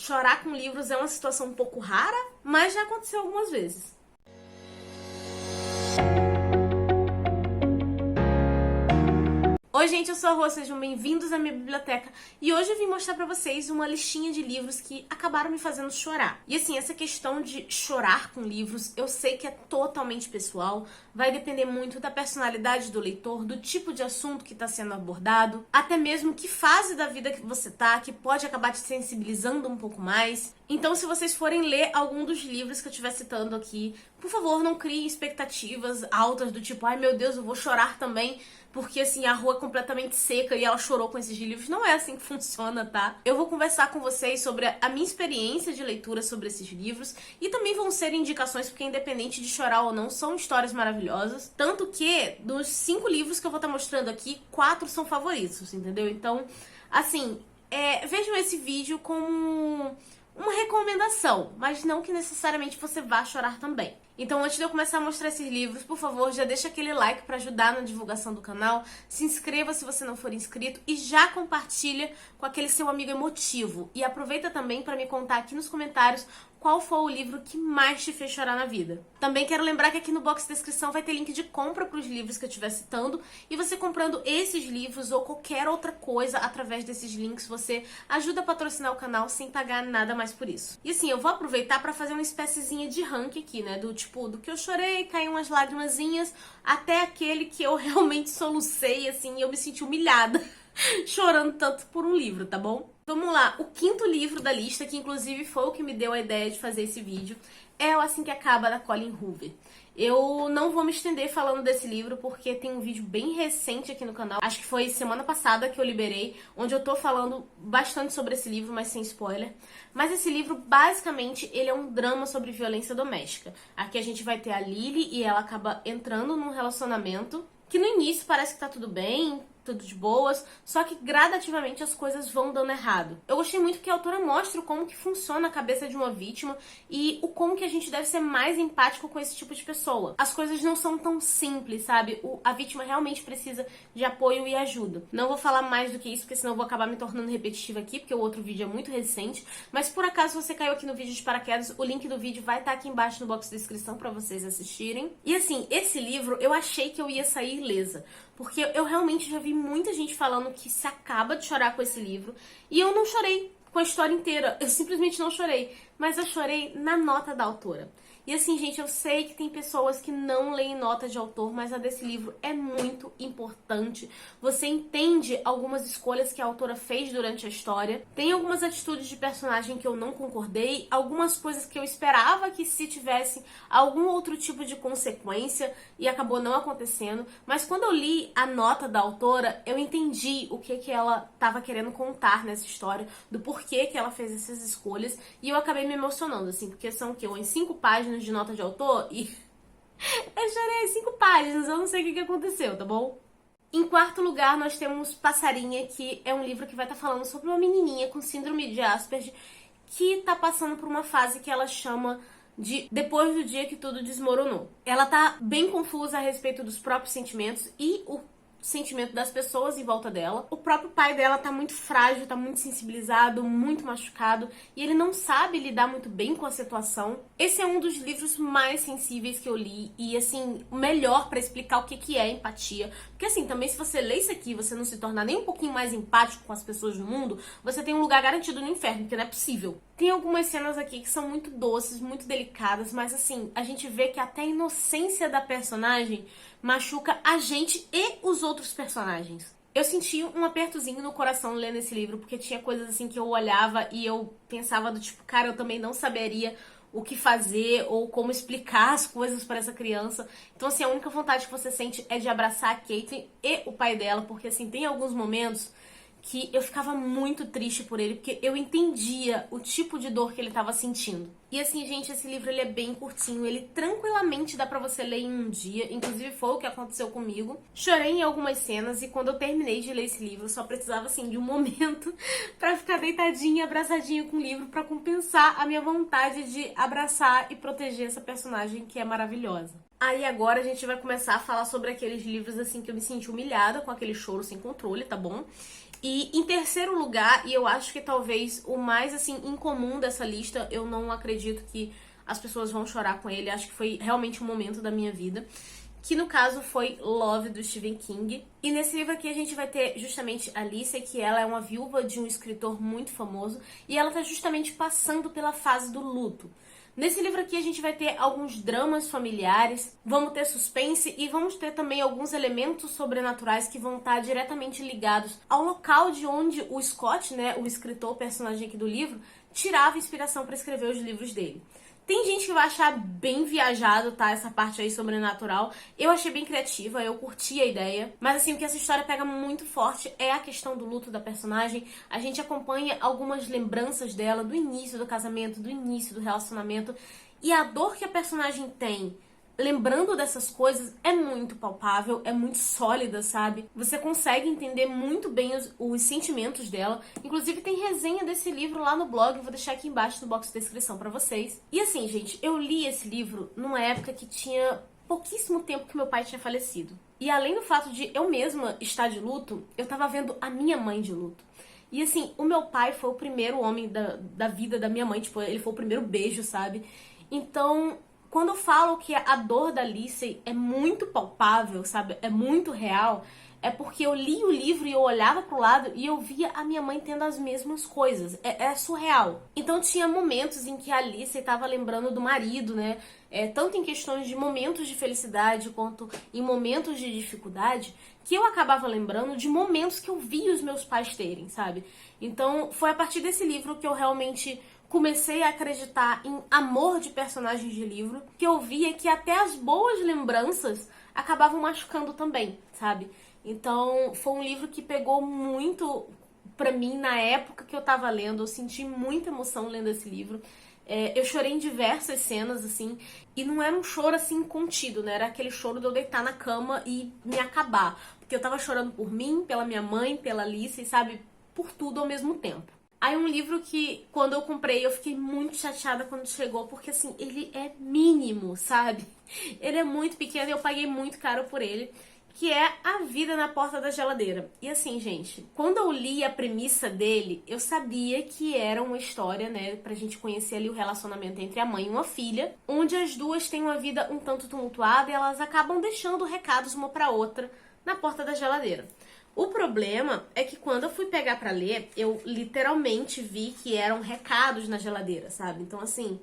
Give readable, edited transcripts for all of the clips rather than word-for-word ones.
chorar com livros é uma situação um pouco rara, mas já aconteceu algumas vezes. Oi gente, eu sou a Rô, sejam bem-vindos à minha biblioteca e hoje eu vim mostrar pra vocês uma listinha de livros que acabaram me fazendo chorar. E assim, essa questão de chorar com livros, eu sei que é totalmente pessoal, vai depender muito da personalidade do leitor, do tipo de assunto que está sendo abordado, até mesmo que fase da vida que você tá, que pode acabar te sensibilizando um pouco mais. Então, se vocês forem ler algum dos livros que eu estiver citando aqui, por favor, não criem expectativas altas do tipo, ai meu Deus, eu vou chorar também, porque assim, a rua é completamente seca e ela chorou com esses livros. Não é assim que funciona, tá? Eu vou conversar com vocês sobre a minha experiência de leitura sobre esses livros e também vão ser indicações, porque independente de chorar ou não, são histórias maravilhosas. Tanto que, dos 5 livros que eu vou estar mostrando aqui, 4 são favoritos, entendeu? Então, assim, vejam esse vídeo como uma recomendação, mas não que necessariamente você vá chorar também. Então, antes de eu começar a mostrar esses livros, por favor, já deixa aquele like para ajudar na divulgação do canal, se inscreva se você não for inscrito e já compartilha com aquele seu amigo emotivo. E aproveita também para me contar aqui nos comentários qual foi o livro que mais te fez chorar na vida. Também quero lembrar que aqui no box de descrição vai ter link de compra para os livros que eu estiver citando, e você comprando esses livros ou qualquer outra coisa através desses links, você ajuda a patrocinar o canal sem pagar nada mais por isso. E assim, eu vou aproveitar para fazer uma espéciezinha de ranking aqui, né, do tipo, do que eu chorei, caiu umas lágrimazinhas, até aquele que eu realmente solucei, assim, e eu me senti humilhada chorando tanto por um livro, tá bom? Vamos lá, o 5º livro da lista, que inclusive foi o que me deu a ideia de fazer esse vídeo, é o Assim que Acaba, da Colleen Hoover. Eu não vou me estender falando desse livro, porque tem um vídeo bem recente aqui no canal, acho que foi semana passada que eu liberei, onde eu tô falando bastante sobre esse livro, mas sem spoiler. Mas esse livro, basicamente, ele é um drama sobre violência doméstica. Aqui a gente vai ter a Lily e ela acaba entrando num relacionamento que no início parece que tá tudo bem, tudo de boas, só que gradativamente as coisas vão dando errado. Eu gostei muito que a autora mostra como que funciona a cabeça de uma vítima e o como que a gente deve ser mais empático com esse tipo de pessoa. As coisas não são tão simples, sabe? A vítima realmente precisa de apoio e ajuda. Não vou falar mais do que isso, porque senão eu vou acabar me tornando repetitiva aqui, porque o outro vídeo é muito recente, mas por acaso você caiu aqui no vídeo de paraquedas, o link do vídeo vai estar aqui embaixo no box de descrição pra vocês assistirem. E assim, esse livro eu achei que eu ia sair ilesa, porque eu realmente já vi muita gente falando que se acaba de chorar com esse livro, e eu não chorei com a história inteira, eu simplesmente não chorei, mas eu chorei na nota da autora. E assim, gente, eu sei que tem pessoas que não leem nota de autor, mas a desse livro é muito importante. Você entende algumas escolhas que a autora fez durante a história. Tem algumas atitudes de personagem que eu não concordei, algumas coisas que eu esperava que se tivesse algum outro tipo de consequência e acabou não acontecendo. Mas quando eu li a nota da autora, eu entendi o que ela estava querendo contar nessa história, do porquê que ela fez essas escolhas, e eu acabei me emocionando, assim, porque são o quê? Em 5 páginas de nota de autor e eu chorei 5 páginas, eu não sei o que aconteceu, tá bom? Em 4º lugar, nós temos Passarinha, que é um livro que vai estar falando sobre uma menininha com síndrome de Asperger que tá passando por uma fase que ela chama de depois do dia que tudo desmoronou. Ela tá bem confusa a respeito dos próprios sentimentos e o sentimento das pessoas em volta dela. O próprio pai dela tá muito frágil, tá muito sensibilizado, muito machucado, e ele não sabe lidar muito bem com a situação. Esse é um dos livros mais sensíveis que eu li e, assim, o melhor pra explicar o que é empatia. Porque, assim, também se você lê isso aqui e você não se tornar nem um pouquinho mais empático com as pessoas do mundo, você tem um lugar garantido no inferno, porque não é possível. Tem algumas cenas aqui que são muito doces, muito delicadas, mas, assim, a gente vê que até a inocência da personagem machuca a gente e os outros personagens. Eu senti um apertozinho no coração lendo esse livro, porque tinha coisas assim que eu olhava e eu pensava do tipo, cara, eu também não saberia o que fazer ou como explicar as coisas para essa criança. Então, assim, a única vontade que você sente é de abraçar a Caitlin e o pai dela, porque, assim, tem alguns momentos que eu ficava muito triste por ele, porque eu entendia o tipo de dor que ele estava sentindo. E assim, gente, esse livro ele é bem curtinho, ele tranquilamente dá pra você ler em um dia, inclusive foi o que aconteceu comigo. Chorei em algumas cenas e quando eu terminei de ler esse livro, eu só precisava, assim, de um momento pra ficar deitadinha, abraçadinha com o livro, pra compensar a minha vontade de abraçar e proteger essa personagem que é maravilhosa. Aí agora a gente vai começar a falar sobre aqueles livros assim que eu me senti humilhada com aquele choro sem controle, tá bom? E em terceiro lugar, e eu acho que talvez o mais assim incomum dessa lista, eu não acredito que as pessoas vão chorar com ele, acho que foi realmente um momento da minha vida, que no caso foi Love, do Stephen King. E nesse livro aqui a gente vai ter justamente a Alicia, que ela é uma viúva de um escritor muito famoso, e ela tá justamente passando pela fase do luto. Nesse livro aqui a gente vai ter alguns dramas familiares, vamos ter suspense e vamos ter também alguns elementos sobrenaturais que vão estar diretamente ligados ao local de onde o Scott, né, o escritor, o personagem aqui do livro, tirava inspiração para escrever os livros dele. Tem gente que vai achar bem viajado, tá? Essa parte aí sobrenatural. Eu achei bem criativa, eu curti a ideia. Mas assim, o que essa história pega muito forte é a questão do luto da personagem. A gente acompanha algumas lembranças dela do início do casamento, do início do relacionamento. E a dor que a personagem tem lembrando dessas coisas é muito palpável, é muito sólida, sabe? Você consegue entender muito bem os sentimentos dela. Inclusive tem resenha desse livro lá no blog, eu vou deixar aqui embaixo no box de descrição pra vocês. E assim, gente, eu li esse livro numa época que tinha pouquíssimo tempo que meu pai tinha falecido. E além do fato de eu mesma estar de luto, eu tava vendo a minha mãe de luto. E assim, o meu pai foi o primeiro homem da vida da minha mãe, tipo, ele foi o primeiro beijo, sabe? Então, quando eu falo que a dor da Alice é muito palpável, sabe? É muito real, é porque eu li o livro e eu olhava pro lado e eu via a minha mãe tendo as mesmas coisas. É surreal. Então tinha momentos em que a Alice estava lembrando do marido, né? Tanto em questões de momentos de felicidade quanto em momentos de dificuldade, que eu acabava lembrando de momentos que eu vi os meus pais terem, sabe? Então foi a partir desse livro que eu realmente comecei a acreditar em amor de personagens de livro, que eu via que até as boas lembranças acabavam machucando também, sabe? Então, foi um livro que pegou muito pra mim na época que eu tava lendo, eu senti muita emoção lendo esse livro. Eu chorei em diversas cenas, assim, e não era um choro, assim, contido, né? Era aquele choro de eu deitar na cama e me acabar. Porque eu tava chorando por mim, pela minha mãe, pela Alice, sabe? Por tudo ao mesmo tempo. Aí um livro que, quando eu comprei, eu fiquei muito chateada quando chegou, porque assim, ele é mínimo, sabe? Ele é muito pequeno e eu paguei muito caro por ele, que é A Vida na Porta da Geladeira. E assim, gente, quando eu li a premissa dele, eu sabia que era uma história, né, pra gente conhecer ali o relacionamento entre a mãe e uma filha, onde as duas têm uma vida um tanto tumultuada e elas acabam deixando recados uma pra outra na porta da geladeira. O problema é que quando eu fui pegar pra ler, eu literalmente vi que eram recados na geladeira, sabe? Então, assim,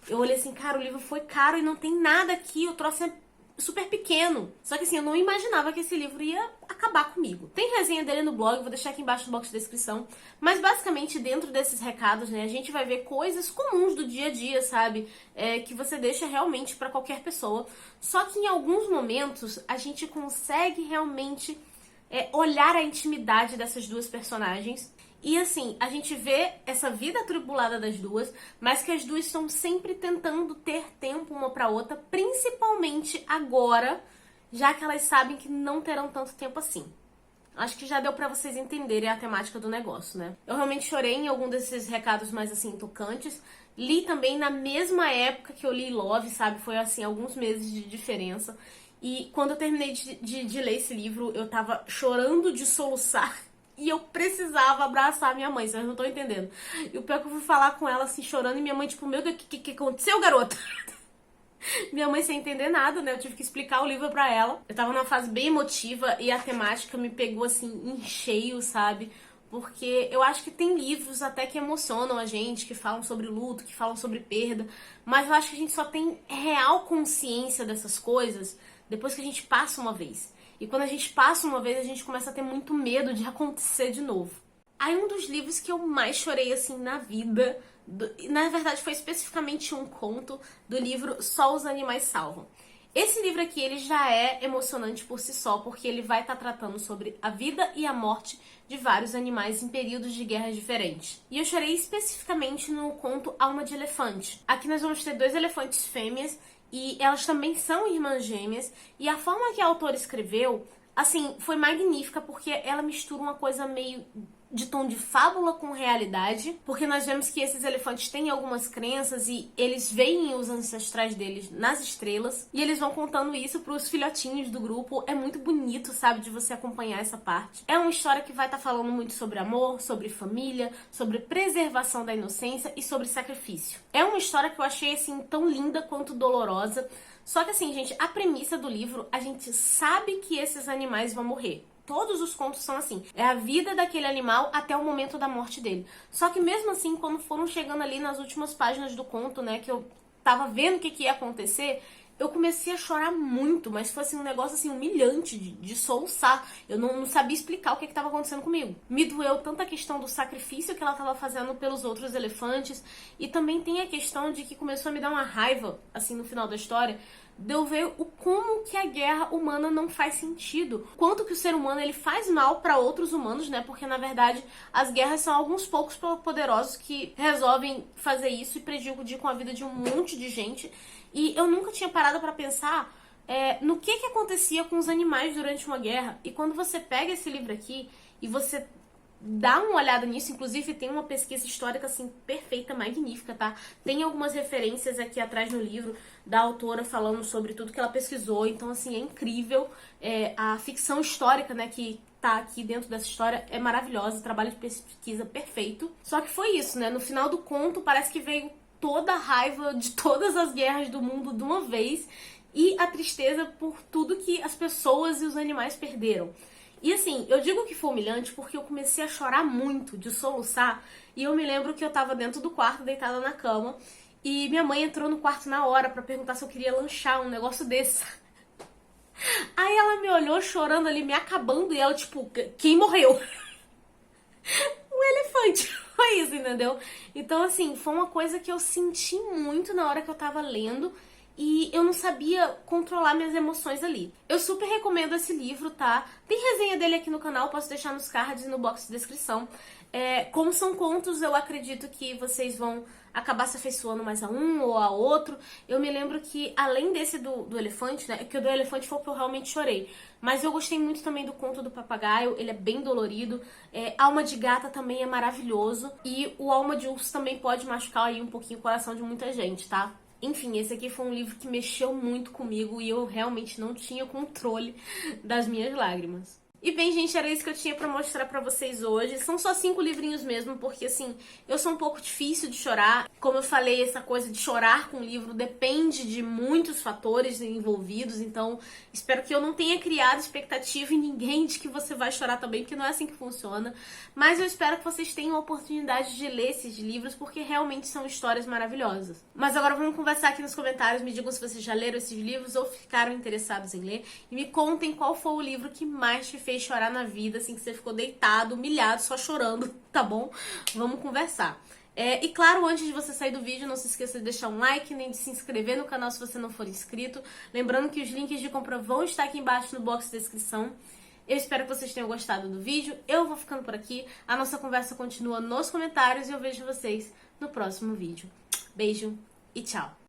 eu olhei assim, cara, o livro foi caro e não tem nada aqui, o troço é super pequeno. Só que assim, eu não imaginava que esse livro ia acabar comigo. Tem resenha dele no blog, vou deixar aqui embaixo no box de descrição. Mas basicamente, dentro desses recados, né, a gente vai ver coisas comuns do dia a dia, sabe? Que você deixa realmente pra qualquer pessoa. Só que em alguns momentos, a gente consegue realmente olhar a intimidade dessas duas personagens. E assim, a gente vê essa vida atribulada das duas, mas que as duas estão sempre tentando ter tempo uma pra outra, principalmente agora, já que elas sabem que não terão tanto tempo assim. Acho que já deu pra vocês entenderem a temática do negócio, né? Eu realmente chorei em algum desses recados mais assim tocantes. Li também na mesma época que eu li Love, sabe? Foi assim, alguns meses de diferença. E quando eu terminei de ler esse livro, eu tava chorando de soluçar e eu precisava abraçar minha mãe, vocês não estão entendendo. E o pior é que eu fui falar com ela assim, chorando, e minha mãe, tipo, meu, o que aconteceu, garota? Minha mãe sem entender nada, né? Eu tive que explicar o livro pra ela. Eu tava numa fase bem emotiva e a temática me pegou assim, em cheio, sabe? Porque eu acho que tem livros até que emocionam a gente, que falam sobre luto, que falam sobre perda, mas eu acho que a gente só tem real consciência dessas coisas depois que a gente passa uma vez. E quando a gente passa uma vez, a gente começa a ter muito medo de acontecer de novo. Aí um dos livros que eu mais chorei assim na vida, na verdade foi especificamente um conto do livro Só os Animais Salvam. Esse livro aqui, ele já é emocionante por si só, porque ele vai estar tratando sobre a vida e a morte de vários animais em períodos de guerras diferentes. E eu chorei especificamente no conto Alma de Elefante. Aqui nós vamos ter 2 elefantes fêmeas e elas também são irmãs gêmeas, e a forma que a autora escreveu, assim, foi magnífica, porque ela mistura uma coisa meio de tom de fábula com realidade, porque nós vemos que esses elefantes têm algumas crenças e eles veem os ancestrais deles nas estrelas, e eles vão contando isso pros filhotinhos do grupo. É muito bonito, sabe, de você acompanhar essa parte. É uma história que vai estar falando muito sobre amor, sobre família, sobre preservação da inocência e sobre sacrifício. É uma história que eu achei, assim, tão linda quanto dolorosa. Só que assim, gente, a premissa do livro, a gente sabe que esses animais vão morrer. Todos os contos são assim. É a vida daquele animal até o momento da morte dele. Só que mesmo assim, quando foram chegando ali nas últimas páginas do conto, né, que eu tava vendo o que ia acontecer, eu comecei a chorar muito, mas foi assim, um negócio assim, humilhante, de soluçar. Eu não sabia explicar o que estava acontecendo comigo. Me doeu tanto a questão do sacrifício que ela estava fazendo pelos outros elefantes, e também tem a questão de que começou a me dar uma raiva, assim, no final da história, de eu ver o como que a guerra humana não faz sentido. Quanto que o ser humano ele faz mal para outros humanos, né? Porque na verdade as guerras são alguns poucos poderosos que resolvem fazer isso e prejudicam a vida de um monte de gente. E eu nunca tinha parado para pensar no que acontecia com os animais durante uma guerra. E quando você pega esse livro aqui e você dá uma olhada nisso, inclusive tem uma pesquisa histórica assim perfeita, magnífica, tá? Tem algumas referências aqui atrás no livro da autora falando sobre tudo que ela pesquisou, então assim, é incrível. A ficção histórica, né, que tá aqui dentro dessa história é maravilhosa, trabalho de pesquisa perfeito. Só que foi isso, né? No final do conto parece que veio toda a raiva de todas as guerras do mundo de uma vez e a tristeza por tudo que as pessoas e os animais perderam. E assim, eu digo que foi humilhante porque eu comecei a chorar muito, de soluçar, e eu me lembro que eu tava dentro do quarto, deitada na cama, e minha mãe entrou no quarto na hora pra perguntar se eu queria lanchar, um negócio desse. Aí ela me olhou chorando ali, me acabando, e ela tipo, quem morreu? Um elefante. Foi isso, entendeu? Então assim, foi uma coisa que eu senti muito na hora que eu tava lendo, e eu não sabia controlar minhas emoções ali. Eu super recomendo esse livro, tá? Tem resenha dele aqui no canal, posso deixar nos cards e no box de descrição. Como são contos, eu acredito que vocês vão acabar se afeiçoando mais a um ou a outro. Eu me lembro que, além desse do elefante, né? Que o do elefante foi o que eu realmente chorei. Mas eu gostei muito também do conto do papagaio, ele é bem dolorido. Alma de Gata também é maravilhoso. E o Alma de Urso também pode machucar aí um pouquinho o coração de muita gente, tá? Enfim, esse aqui foi um livro que mexeu muito comigo e eu realmente não tinha controle das minhas lágrimas. E bem, gente, era isso que eu tinha pra mostrar pra vocês hoje. São só 5 livrinhos mesmo, porque assim, eu sou um pouco difícil de chorar. Como eu falei, essa coisa de chorar com o livro depende de muitos fatores envolvidos, então espero que eu não tenha criado expectativa em ninguém de que você vai chorar também, porque não é assim que funciona. Mas eu espero que vocês tenham a oportunidade de ler esses livros, porque realmente são histórias maravilhosas. Mas agora vamos conversar aqui nos comentários, me digam se vocês já leram esses livros ou ficaram interessados em ler, e me contem qual foi o livro que mais te fez chorar na vida, assim, que você ficou deitado, humilhado, só chorando, tá bom? Vamos conversar. E claro, antes de você sair do vídeo, não se esqueça de deixar um like, nem de se inscrever no canal se você não for inscrito. Lembrando que os links de compra vão estar aqui embaixo no box de descrição. Eu espero que vocês tenham gostado do vídeo. Eu vou ficando por aqui. A nossa conversa continua nos comentários e eu vejo vocês no próximo vídeo. Beijo e tchau!